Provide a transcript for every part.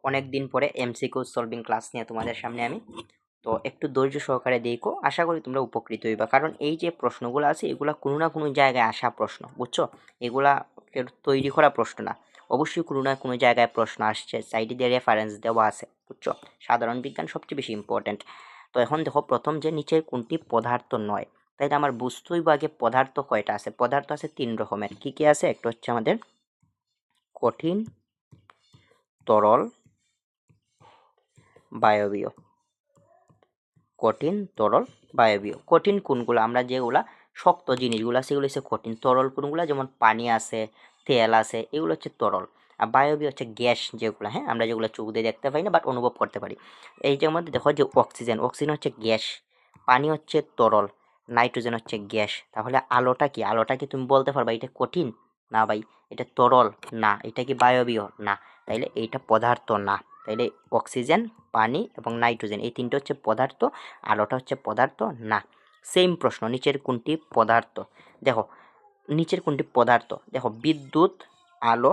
অনেক দিন পরে এমসিকিউ সলভিং ক্লাস নিয়ে তোমাদের সামনে আমি তো একটু ধৈর্য সহকারে দেখো, আশা করি তোমরা উপকৃত হইবা। কারণ এই যে প্রশ্নগুলো আছে এগুলা কোনো না কোনো জায়গায় আসা প্রশ্ন, বুঝছো? এগুলা তৈরি করা প্রশ্ন না, অবশ্যই কোনো না কোনো জায়গায় প্রশ্ন আসছে, সাইডে দিয়ে রেফারেন্স দেওয়া আছে, বুঝছো? সাধারণ বিজ্ঞান সবচেয়ে বেশি ইম্পর্টেন্ট। তো এখন দেখো, প্রথম যে নিচের কোনটি পদার্থ নয়, তাই আমার বুঝতে হইব আগে পদার্থ কয়টা আছে। পদার্থ আছে 3 রকমের। কি কি আছে? একটা হচ্ছে আমাদের কঠিন, তরল, বায়বীয়। কঠিন, তরল, বায়বীয়। কঠিন কোনগুলো? আমরা যেগুলা শক্ত জিনিসগুলো সেগুলো হচ্ছে কঠিন। তরল কোনগুলো? যেমন পানি আছে, তেল আছে, এগুলো হচ্ছে তরল। আর বায়বীয় হচ্ছে গ্যাস যেগুলো, হ্যাঁ, আমরা যেগুলো চোখ দিয়ে দেখতে পাই না বাট অনুভব করতে পারি। এই যে মধ্যে দেখো যে অক্সিজেন, অক্সিজেন হচ্ছে গ্যাস, পানি হচ্ছে তরল, নাইট্রোজেন হচ্ছে গ্যাস। তাহলে আলোটা কি? আলোটা কি তুমি বলতে পারবা এটা কঠিন? না ভাই। এটা তরল? না। এটা কি বায়বীয়? না। তাইলে এইটা পদার্থ না। তাইলে অক্সিজেন, পানি এবং নাইট্রোজেন এই তিনটে হচ্ছে পদার্থ, আলোটা হচ্ছে পদার্থ না। সেম প্রশ্ন, নিচের কোনটি পদার্থ? দেখো নিচের কোনটি পদার্থ, দেখো বিদ্যুৎ, আলো,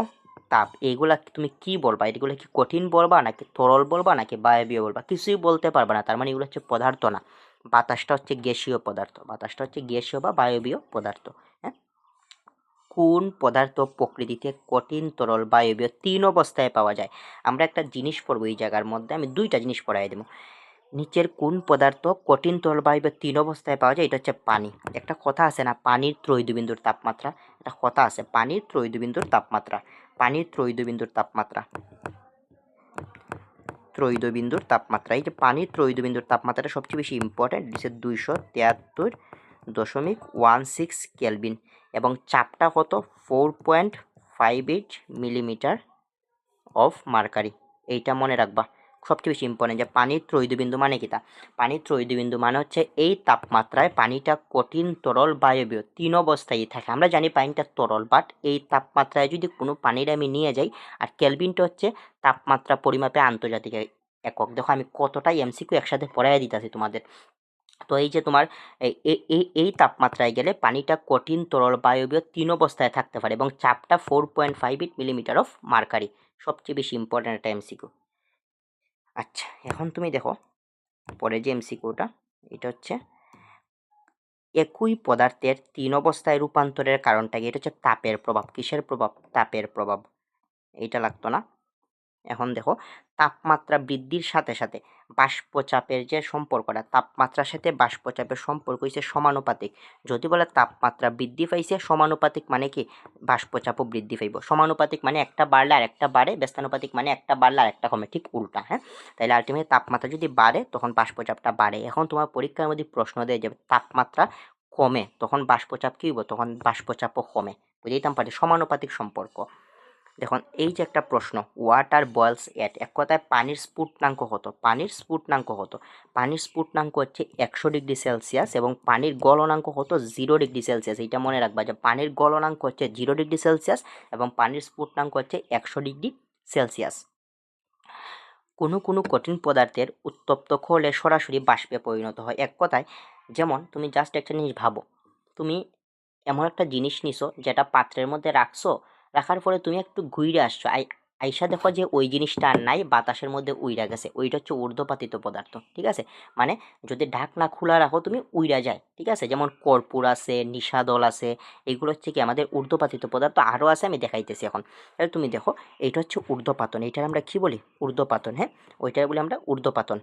তাপ, এইগুলা তুমি কি বলবা? এগুলো কি কঠিন বলবা নাকি তরল বলবা নাকি বায়বীয় বলবা? কিছুই বলতে পারবে না, তার মানে এগুলো হচ্ছে পদার্থ না। বাতাসটা হচ্ছে গ্যাসীয় পদার্থ, বাতাসটা হচ্ছে গ্যাসীয় বা বায়বীয় পদার্থ। হ্যাঁ, কোন পদার্থ প্রকৃতিতে কঠিন, তরল, বায়বীয় 3 অবস্থায় পাওয়া যায়? আমরা একটা জিনিস পড়বো এই জায়গার মধ্যে, আমি 2টা জিনিস পড়াই দেবো। নিচের কোন পদার্থ কঠিন, তরল, বায়বীয় 3 অবস্থায় পাওয়া যায়? এটা হচ্ছে পানি। একটা কথা আছে না, পানির ত্রৈধবিন্দুর তাপমাত্রা? একটা কথা আছে, পানির ত্রৈধবিন্দুর তাপমাত্রা। পানির ত্রৈধবিন্দুর তাপমাত্রা, ত্রৈধবিন্দুর তাপমাত্রা। এই যে পানির ত্রৈধবিন্দুর তাপমাত্রাটা সবচেয়ে বেশি ইম্পর্টেন্ট, হচ্ছে 273.16 কেলভিন এবং চাপটা কত? 4.58 মিলিমিটার অফ মার্কারি। এইটা মনে রাখবা, সবচেয়ে বেশি ইম্পর্টেন্ট। যে পানির ত্রৈধবিন্দু মানে কি? তা পানির ত্রৈধবিন্দু মানে হচ্ছে এই তাপমাত্রায় পানিটা কঠিন, তরল, বায়বীয় 3 অবস্থায় থাকে। আমরা জানি পানিটা তরল, বাট এই তাপমাত্রায় যদি কোনো পানির আমি নিয়ে যাই, আর কেলভিনটা হচ্ছে তাপমাত্রা পরিমাপে আন্তর্জাতিক একক। দেখো আমি কতটাই এমসিকিউ একসাথে পড়াই দিতেছি তোমাদের। তো এই যে তোমার এই তাপমাত্রায় গেলে পানিটা কঠিন, তরল, বায়বীয় 3 অবস্থায় থাকতে পারে এবং চাপটা 4.58 মিলিমিটার অফ মার্কারি। সবচেয়ে বেশি ইম্পর্টেন্ট একটা এমসিকিউ। আচ্ছা, এখন তুমি দেখো পরে যে এমসিকিউটা, এটা হচ্ছে একই পদার্থের 3 অবস্থায় রূপান্তরের কারণটা কি? এটা হচ্ছে তাপের প্রভাব। কিসের প্রভাব? তাপের প্রভাব। এইটা লাগতো না। এখন দেখো, তাপমাত্রা বৃদ্ধির সাথে সাথে বাষ্পচাপের যে সম্পর্কটা, তাপমাত্রার সাথে বাষ্পচাপের সম্পর্ক হচ্ছে সমানুপাতিক। যদি বলে তাপমাত্রা বৃদ্ধি পাইছে, সমানুপাতিক মানে কি? বাষ্পচাপও বৃদ্ধি পাইব। সমানুপাতিক মানে একটা বাড়লে আর একটা বাড়ে, ব্যস্তানুপাতিক মানে একটা বাড়লে আর একটা কমে, ঠিক উল্টা। হ্যাঁ, তাহলে আলটিমেটলি তাপমাত্রা যদি বাড়ে তখন বাষ্পচাপটা বাড়ে। এখন তোমার পরীক্ষার মধ্যে প্রশ্ন দেয় যে তাপমাত্রা কমে তখন বাষ্পচাপ কী হইব? তখন বাষ্পচাপও কমে। বুঝেইতাম পারি, সমানুপাতিক সম্পর্ক। দেখুন এই যে একটা প্রশ্ন, ওয়াটার বয়েলস এট, এক কথায় পানির স্ফুটনাঙ্ক কত? পানির স্ফুটনাঙ্ক কত? পানির স্ফুটনাঙ্ক হচ্ছে 100 ডিগ্রি সেলসিয়াস এবং পানির গলনাঙ্ক কত? 0 ডিগ্রি সেলসিয়াস। এইটা মনে রাখবা যে পানির গলনাঙ্ক হচ্ছে 0 ডিগ্রি সেলসিয়াস এবং পানির স্ফুটনাঙ্ক হচ্ছে 100 ডিগ্রি সেলসিয়াস। কোনো কোনো কঠিন পদার্থের উত্তপ্ত করলে সরাসরি বাষ্পে পরিণত হয়। এক কথায়, যেমন তুমি জাস্ট একটা জিনিস ভাবো, তুমি এমন একটা জিনিস নিছো যেটা পাত্রের মধ্যে রাখছো, রাখার পরে তুমি একটু ঘুরে আসছো, আইসা দেখো যে ওই জিনিসটা আর নাই, বাতাসের মধ্যে উইরা গেছে। ওইটা হচ্ছে ঊর্ধ্বপাতিত পদার্থ, ঠিক আছে? মানে যদি ঢাকনা খোলা রাখো তুমি, উইরা যায়, ঠিক আছে? যেমন কর্পূর আছে, নিশাদল আছে, এগুলো হচ্ছে কি আমাদের ঊর্ধ্বপাতিত পদার্থ। আরও আছে, আমি দেখাইতেছি এখন। তাহলে তুমি দেখো, এইটা হচ্ছে ঊর্ধ্বপাতন। এইটার আমরা কি বলি? ঊর্ধ্বপাতন। হ্যাঁ, ওইটার বলি আমরা ঊর্ধ্বপাতন।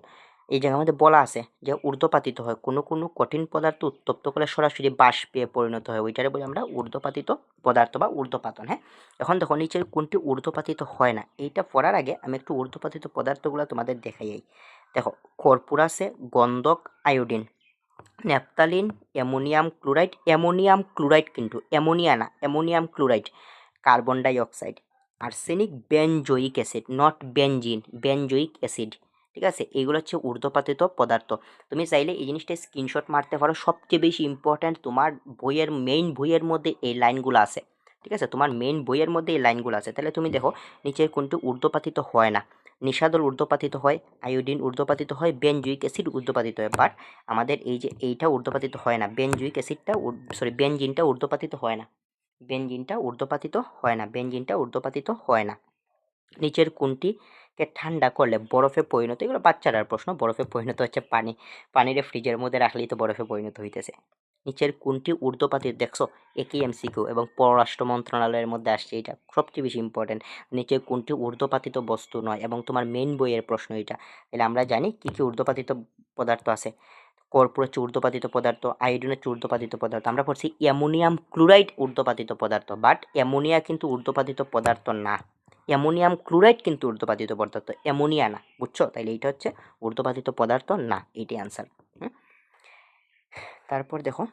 এই জায়গার মধ্যে বলা আছে যে ঊর্ধ্বপাতিত হয়, কোনো কোনো কঠিন পদার্থ উত্তপ্ত করলে সরাসরি বাষ্পে পরিণত হয়, ওইটারে বলি আমরা ঊর্ধ্বপাতিত পদার্থ বা ঊর্ধ্বপাতন। হ্যাঁ, এখন দেখো নিচের কোনটি ঊর্ধ্বপাতিত হয় না। এইটা পড়ার আগে আমি একটু ঊর্ধ্বপাতিত পদার্থগুলো তোমাদের দেখাই। দেখো, কর্পূর আছে, গন্ধক, iodine, naphthalene, ammonium chloride. Ammonium chloride কিন্তু অ্যামোনিয়া না, ammonium chloride, carbon dioxide, arsenic, benzoic acid, not benzene, benzoic acid. ঠিক আছে, এইগুলো হচ্ছে ঊর্ধ্বপাতিত পদার্থ। তুমি চাইলে এই জিনিসটা স্ক্রিনশট মারতে পারো। সবচেয়ে বেশি ইম্পর্ট্যান্ট, তোমার বইয়ের মেইন বইয়ের মধ্যে এই লাইনগুলো আছে, ঠিক আছে? তোমার মেইন বইয়ের মধ্যে এই লাইনগুলো আছে। তাহলে তুমি দেখো নিচের কোনটি ঊর্ধ্বপাতিত হয় না। নিশাদল ঊর্ধ্বপাতিত হয়, আয়োডিন ঊর্ধ্বপাতিত হয়, বেনজোইক অ্যাসিড ঊর্ধ্বপাতিত হয়। বাট আমাদের এই যে এইটা ঊর্ধ্বপাতিত হয় না, বেনজোইক অ্যাসিডটা, বেনজিনটা ঊর্ধ্বপাতিত হয় না। বেনজিনটা ঊর্ধ্বপাতিত হয় না, বেনজিনটা ঊর্ধ্বপাতিত হয় না। নিচের কোনটি পানিকে ঠান্ডা করলে বরফে পরিণত, এগুলো বাচ্চারার প্রশ্ন, বরফে পরিণত হচ্ছে পানি, পানিরে ফ্রিজের মধ্যে রাখলেই তো বরফে পরিণত হইতেছে। নিচের কোনটি ঊর্ধ্বপাতিত, দেখছো একই এমসিকিউ এবং পররাষ্ট্র মন্ত্রণালয়ের মধ্যে আসছে, এটা সবচেয়ে বেশি ইম্পর্টেন্ট। নিচের কোনটি ঊর্ধ্বপাতিত বস্তু নয়, এবং তোমার মেইন বইয়ের প্রশ্ন এটা। তাহলে আমরা জানি কি কি ঊর্ধ্বপাতিত পদার্থ আছে। কর্পূর হচ্ছে ঊর্ধ্বপাতিত পদার্থ, আয়োডিন হচ্ছে ঊর্ধ্বপাতিত পদার্থ। আমরা পড়ছি অ্যামোনিয়াম ক্লোরাইড ঊর্ধ্বপাতিত পদার্থ, বাট অ্যামোনিয়া কিন্তু ঊর্ধ্বপাতিত পদার্থ না। অ্যামোনিয়াম ক্লোরাইড কিন্তু ঊর্ধ্বপাতিত পদার্থ, অ্যামোনিয়া না, বুঝছো? তাইলে এইটা হচ্ছে ঊর্ধ্বপাতিত পদার্থ না, এটি আনসার। তারপর দেখো,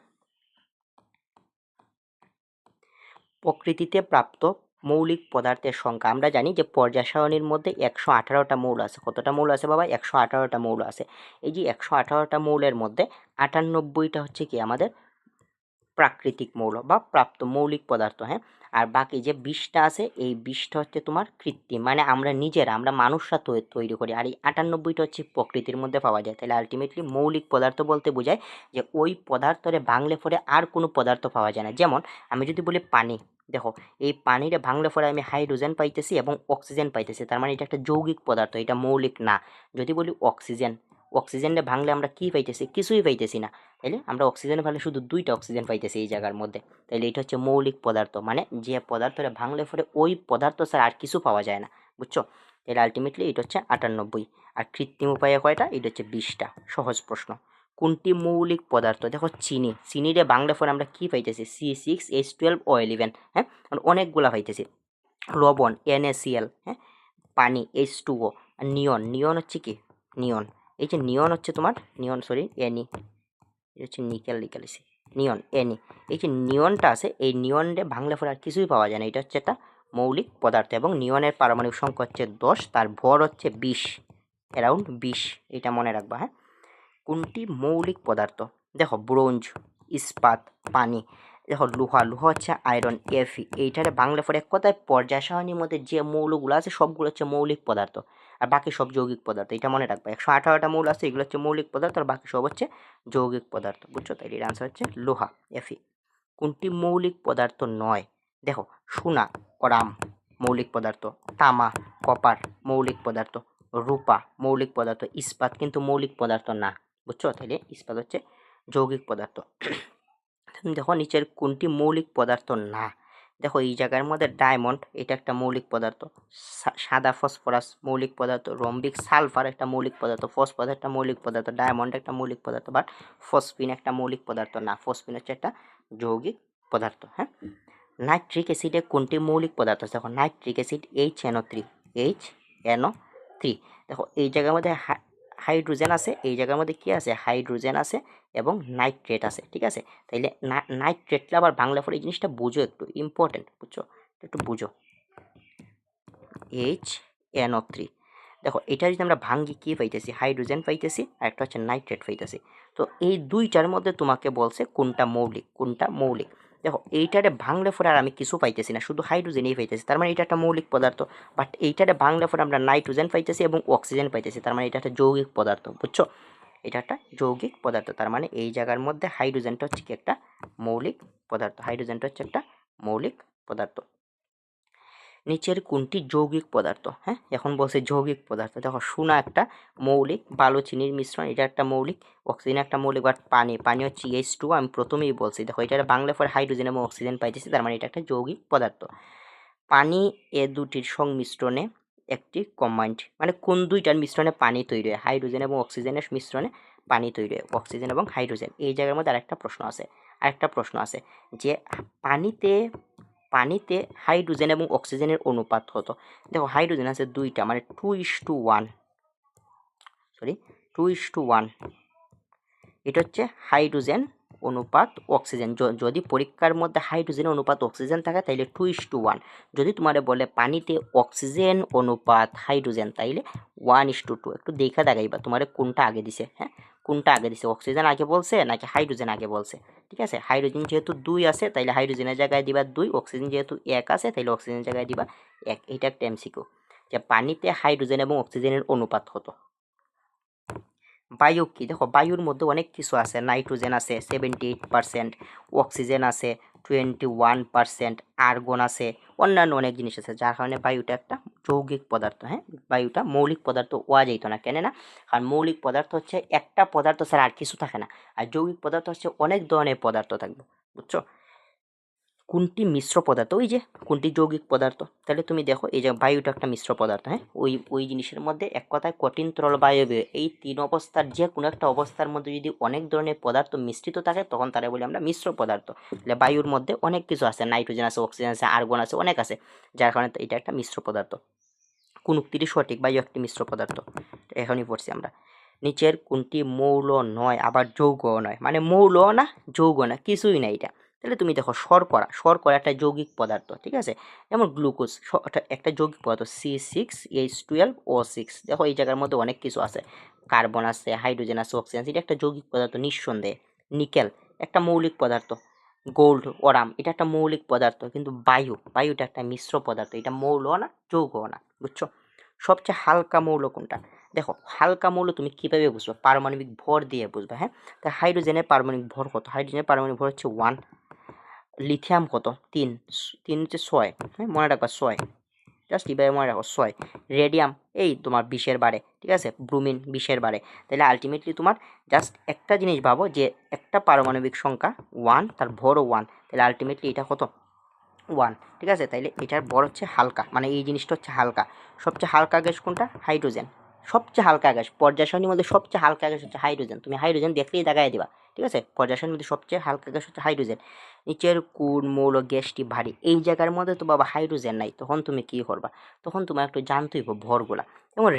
প্রকৃতিতে প্রাপ্ত মৌলিক পদার্থের সংখ্যা। আমরা জানি যে পর্যায় সারণীর মধ্যে 118টা মৌল আছে। কতটা মৌল আছে বাবা? 118টা মৌল আছে। এই যে 118টা মৌলের মধ্যে 98টা হচ্ছে কি আমাদের প্রাকৃতিক মৌল বা প্রাপ্ত মৌলিক পদার্থ, হ্যাঁ। আর বাকি যে 20টা আছে, এই 20টা হচ্ছে তোমার কৃত্রিম, মানে আমরা নিজেরা, আমরা মানুষরা তৈরি করি। আর এই 98টা হচ্ছে প্রকৃতির মধ্যে পাওয়া যায়। তাহলে আলটিমেটলি মৌলিক পদার্থ বলতে বোঝায় যে ওই পদার্থরে ভাঙলে পরে আর কোনো পদার্থ পাওয়া যায় না। যেমন আমি যদি বলি পানি, দেখো এই পানিরে ভাঙলে পরে আমি হাইড্রোজেন পাইতেছি এবং অক্সিজেন পাইতেছি, তার মানে এটা একটা যৌগিক পদার্থ, এটা মৌলিক না। যদি বলি অক্সিজেন, অক্সিজেনটা ভাঙলে আমরা কি পাইতেছি? কিছুই পাইতেছি না। তাইলে আমরা অক্সিজেন ভাঙলে শুধু 2টা অক্সিজেন পাইতেছি এই জায়গার মধ্যে। তাইলে এটা হচ্ছে মৌলিক পদার্থ, মানে যে পদার্থটা ভাঙলে পরে ওই পদার্থ ছাড়া আর কিছু পাওয়া যায় না, বুঝছো? তাহলে আলটিমেটলি এটা হচ্ছে 98। আর কৃত্রিম উপায়ে কয়টা? এটা হচ্ছে 20টা। সহজ প্রশ্ন। কোনটি মৌলিক পদার্থ? দেখো চিনি, চিনিরে ভাঙলে পরে আমরা কি পাইতেছি? C6H12O11, হ্যাঁ, অনেকগুলা পাইতেছি। লবণ NaCl, হ্যাঁ, পানি H2O, আর নিয়ন, নিয়ন হচ্ছে কি? নিয়ন, এই যে নিয়ন হচ্ছে তোমার নিয়ন, সরি Ni, এটা হচ্ছে নিকেল, লিখেছি নিয়ন, Ni। এই যে নিয়নটা আছে, এই নিয়নরে ভাঙলে পরে আর কিছুই পাওয়া যায় না, এটা হচ্ছে একটা মৌলিক পদার্থ। এবং নিয়নের পারমাণবিক সংখ্যা হচ্ছে 10, তার ভর হচ্ছে 20, অ্যারাউন্ড 20, এটা মনে রাখবা, হ্যাঁ। কোনটি মৌলিক পদার্থ? দেখো ব্রোঞ্জ, ইস্পাত, পানি। দেখো লোহা, লোহা হচ্ছে আয়রন Fe। এইটারে বাংলা পরে এক কথায় পর্যায় সারণীর মধ্যে যে মৌলগুলো আছে সবগুলো হচ্ছে মৌলিক পদার্থ, আর বাকি সব যৌগিক পদার্থ, এটা মনে রাখবা। 118টা মৌল আছে, এগুলো হচ্ছে মৌলিক পদার্থ, আর বাকি সব হচ্ছে যৌগিক পদার্থ, বুঝছো? তাই এর আনসার হচ্ছে লোহা, Fe। কোনটি মৌলিক পদার্থ নয়? দেখো সোনা, করাম মৌলিক পদার্থ, তামা, কপার মৌলিক পদার্থ, রূপা মৌলিক পদার্থ, ইস্পাত কিন্তু মৌলিক পদার্থ না, বুঝছো? তাইলে ইস্পাত হচ্ছে যৌগিক পদার্থ। দেখো নিচের কোনটি মৌলিক পদার্থ না? দেখো এই জায়গার মধ্যে ডায়মন্ড, এটা একটা মৌলিক পদার্থ, সাদা ফসফরাস মৌলিক পদার্থ, রম্বিক সালফার একটা মৌলিক পদার্থ, ফসফরাস একটা মৌলিক পদার্থ, ডায়মন্ড একটা মৌলিক পদার্থ, বাট ফসফিন একটা মৌলিক পদার্থ না। ফসফিন হচ্ছে একটা যৌগিক পদার্থ, হ্যাঁ। নাইট্রিক অ্যাসিডে কোনটি মৌলিক পদার্থ? দেখো নাইট্রিক অ্যাসিড HNO3, HNO3। দেখো এই জায়গার মধ্যে হাইড্রোজেন আছে, এই জায়গার মধ্যে কি আছে? হাইড্রোজেন আছে এবং নাইট্রেট আছে, ঠিক আছে। তাইলে নাইট্রেটটা আবার বাংলা পরে এই জিনিসটা বুঝো, একটু ইম্পর্টেন্ট, বুঝছো? একটু বুঝো। HNO3, দেখো এটা যদি আমরা ভাঙ্গি কি পাইতেছি? হাইড্রোজেন পাইতেছি, আর একটা হচ্ছে নাইট্রেট পাইতেছি। তো এই দুইটার মধ্যে তোমাকে বলছে কোনটা মৌলিক, কোনটা মৌলিক। দেখো এইটারে ভাঙলে পরে আর আমি কিছু পাইতেছি না, শুধু হাইড্রোজেনই পাইতেছি, তার মানে এটা একটা মৌলিক পদার্থ। বাট এইটারে ভাঙলে পরে আমরা নাইট্রোজেন পাইতেছি এবং অক্সিজেন পাইতেছি, তার মানে এটা একটা যৌগিক পদার্থ, বুঝছো? এটা একটা যৌগিক পদার্থ, তার মানে এই জায়গার মধ্যে হাইড্রোজেনটা হচ্ছে কি একটা মৌলিক পদার্থ, হাইড্রোজেনটা হচ্ছে একটা মৌলিক পদার্থ। নিচের কোনটি যৌগিক পদার্থ? হ্যাঁ, এখন বলছে যৌগিক পদার্থ। দেখো সোনা একটা মৌলিক, বালু চিনির মিশ্রণ, এটা একটা মৌলিক, অক্সিজেন একটা মৌলিক, বাট পানি, পানি হচ্ছে H2, আমি প্রথমেই বলছি। দেখো এটা বাংলা পরে হাইড্রোজেন এবং অক্সিজেন পাইতেছি, তার মানে এটা একটা যৌগিক পদার্থ। পানি এ দুটির সংমিশ্রণে একটি কম্বাইন্ড, মানে কোন দুইটার মিশ্রণে পানি তৈরি হয়? হাইড্রোজেন এবং অক্সিজেনের মিশ্রণে পানি তৈরি হয়, অক্সিজেন এবং হাইড্রোজেন। এই জায়গার মধ্যে আরেকটা প্রশ্ন আছে যে পানিতে পানিতে হাইড্রোজেন এবং অক্সিজেনের অনুপাত হতো। দেখো হাইড্রোজেন আছে 2টা, মানে 2:1, সরি 2:1। এটা হচ্ছে হাইড্রোজেন অনুপাত অক্সিজেন। যদি পরীক্ষার মধ্যে হাইড্রোজেন অনুপাত অক্সিজেন থাকে তাইলে 2:1। যদি তোমার বলে পানিতে অক্সিজেন অনুপাত হাইড্রোজেন, তাইলে 1:2। একটু দেখা দেখাইবা তোমার কোনটা আগে দিছে, হ্যাঁ, কোনটা আগে দিছে, অক্সিজেন আগে বলছে নাকি হাইড্রোজেন আগে বলছে। ঠিক আছে, হাইড্রোজেন যেহেতু 2 আছে তাইলে হাইড্রোজেনের জায়গায় দিবা 2, অক্সিজেন যেহেতু 1 আছে তাইলে অক্সিজেনের জায়গায় দিবা 1। এটা একটা এমসিকিউ, যে পানিতে হাইড্রোজেন এবং অক্সিজেনের অনুপাত হতো। বায়ু কি? দেখো বায়ুর মধ্যে অনেক কিছু আছে, নাইট্রোজেন আছে 78%, অক্সিজেন আছে 21% আর্গন আছে, অন্যান্য অনেক জিনিস আছে, যার কারণে বায়ুটা একটা যৌগিক পদার্থ। হ্যাঁ, বায়ুটা মৌলিক পদার্থ হওয়া যেত না, কেন না? কারণ মৌলিক পদার্থ হচ্ছে একটা পদার্থ ছাড়া আর কিছু থাকে না, আর যৌগিক পদার্থ হচ্ছে অনেক ধরনের পদার্থ থাকবে, বুঝছো? কোনটি মিশ্র পদার্থ? ওই যে কোনটি যৌগিক পদার্থ। তাহলে তুমি দেখো এই যে বায়ুটা একটা মিশ্র পদার্থ। হ্যাঁ, ওই জিনিসের মধ্যে এক কথায় কঠিন, তরল, বায়বীয়, এই তিন অবস্থার যে কোনো একটা অবস্থার মধ্যে যদি অনেক ধরনের পদার্থ মিশ্রিত থাকে তখন তারা বলি আমরা মিশ্র পদার্থ। তাহলে বায়ুর মধ্যে অনেক কিছু আছে, নাইট্রোজেন আছে, অক্সিজেন আছে, আর্গন আছে, অনেক আছে, যার কারণে এটা একটা মিশ্র পদার্থ। কোন উক্তিটি সঠিক? বায়ু একটি মিশ্র পদার্থ, এখনই পড়ছি আমরা। নিচের কোনটি মৌল নয় আবার যৌগ নয়? মানে মৌল না, যৌগ না, কিছুই না এটা। তাহলে তুমি দেখো শর্করা, শর্করা একটা যৌগিক পদার্থ, ঠিক আছে? যেমন গ্লুকোজ একটা যৌগিক পদার্থ, C6H12O6। দেখো এই জায়গার মধ্যে অনেক কিছু আছে, কার্বন আছে, হাইড্রোজেন আছে, অক্সিজেন, এটা একটা যৌগিক পদার্থ নিঃসন্দেহে। নিকেল একটা মৌলিক পদার্থ। গোল্ড, ওরাম, এটা একটা মৌলিক পদার্থ। কিন্তু বায়ুটা একটা মিশ্র পদার্থ, এটা মৌল না, যৌগ না, বুঝছো? সবচেয়ে হালকা মৌল কোনটা? দেখো হালকা মৌল তুমি কিভাবে বুঝবে? পারমাণবিক ভর দিয়ে বুঝবে। হ্যাঁ, তা হাইড্রোজেনের পারমাণবিক ভর কত? হাইড্রোজেনের পারমাণবিক ভর হচ্ছে 1। লিথিয়াম কত? 3। 3 হচ্ছে 6। হ্যাঁ, মনে রাখবা 6, জাস্ট এভাবে মনে রাখো 6। রেডিয়াম এই তোমার 20-এর বারে, ঠিক আছে? ব্রুমিন 20-এর বারে। তাহলে আলটিমেটলি তোমার জাস্ট একটা জিনিস ভাবো যে একটা পারমাণবিক সংখ্যা 1, তার ভরও 1, তাহলে আলটিমেটলি এটা কত? 1, ঠিক আছে? তাইলে এটার ভর হচ্ছে হালকা, মানে এই জিনিসটা হচ্ছে হালকা। সবচেয়ে হালকা গ্যাস কোনটা? হাইড্রোজেন। সবচেয়ে হালকা গ্যাস পর্যায় সারণীর মধ্যে সবচেয়ে হালকা গ্যাস হচ্ছে হাইড্রোজেন। তুমি হাইড্রোজেন দেখলেই দেখায় দিবা, ঠিক আছে? পর্যায় সারণীর মধ্যে সবচেয়ে হালকা গ্যাস হচ্ছে হাইড্রোজেন। নিচের কোন মৌল গ্যাসটি ভারী? এই জায়গার মধ্যে তো বাবা হাইড্রোজেন নাই, তখন তুমি কি করবা? তখন তোমার একটু জানতেই হবে ভরগুলা। যেমন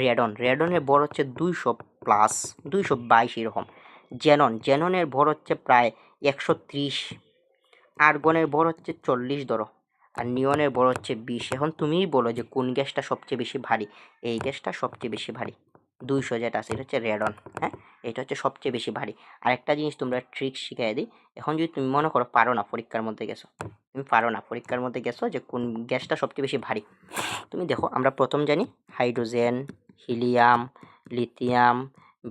রেডনের ভর হচ্ছে 200+, 222 এরকম। জেননের ভর হচ্ছে প্রায় 130। আর্গনের ভর হচ্ছে 40 ধরো, আর নিয়নের ভর হচ্ছে 20। এখন তুমিই বলো যে কোন গ্যাসটা সবচেয়ে বেশি ভারী? এই গ্যাসটা সবচেয়ে বেশি ভারী, 200 যেটা আছে এটা হচ্ছে রেডন। হ্যাঁ, এটা হচ্ছে সবচেয়ে বেশি ভারী। আরেকটা জিনিস তোমরা ট্রিক শিখিয়ে দিই। এখন যদি তুমি মনে করো পারো না, পরীক্ষার মধ্যে গেছো, তুমি পারো না, পরীক্ষার মধ্যে গেছো যে কোন গ্যাসটা সবচেয়ে বেশি ভারী, তুমি দেখো আমরা প্রথম জানি hydrogen, helium, lithium,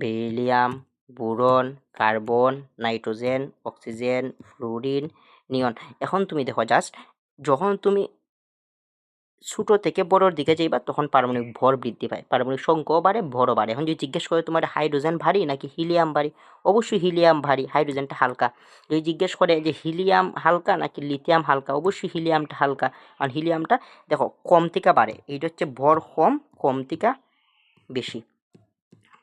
beryllium, boron, carbon, nitrogen, oxygen, fluorine, neon. এখন তুমি দেখো জাস্ট যখন তুমি ছোটো থেকে বড়োর দিকে যাইবা তখন পারমাণবিক ভর বৃদ্ধি পায়, পারমাণবিক সংখ্যাও বাড়ে, ভরও বাড়ে। এখন যদি জিজ্ঞেস করে তোমার হাইড্রোজেন ভারী নাকি হিলিয়াম ভারী, অবশ্যই হিলিয়াম ভারী, হাইড্রোজেনটা হালকা। যদি জিজ্ঞেস করে যে হিলিয়াম হালকা নাকি লিথিয়াম হালকা, অবশ্যই হিলিয়ামটা হালকা, কারণ হিলিয়ামটা দেখো কম থেকে বাড়ে, এইটা হচ্ছে ভর কম, কম থেকে বেশি,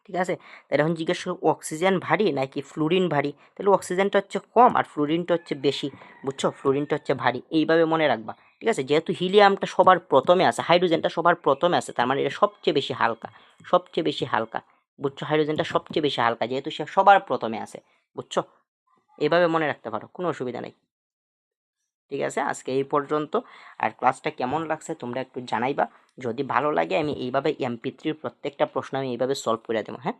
ঠিক আছে? তাহলে এখন জিজ্ঞেস করো অক্সিজেন ভারী নাকি ফ্লুরিন ভারী, তাহলে অক্সিজেনটা হচ্ছে কম আর ফ্লুরিনটা হচ্ছে বেশি, বুঝছো? ফ্লুরিনটা হচ্ছে ভারী, এইভাবে মনে রাখবা, ঠিক আছে? যেহেতু হিলিয়ামটা সবার প্রথমে আছে, হাইড্রোজেনটা সবার প্রথমে আছে, তার মানে এটা সবচেয়ে বেশি হালকা, সবচেয়ে বেশি হালকা, বুঝছো? হাইড্রোজেনটা সবচেয়ে বেশি হালকা যেহেতু সে সবার প্রথমে আছে, বুঝছো? এইভাবে মনে রাখতে পারো, কোনো অসুবিধা নেই। ঠিক আছে, আজকে এই পর্যন্ত। আর ক্লাসটা কেমন লাগছে তোমরা একটু জানাইবা। যদি ভালো লাগে আমি এইভাবে MP3 প্রত্যেকটা প্রশ্ন আমি এইভাবে সলভ করে দেবো। হ্যাঁ।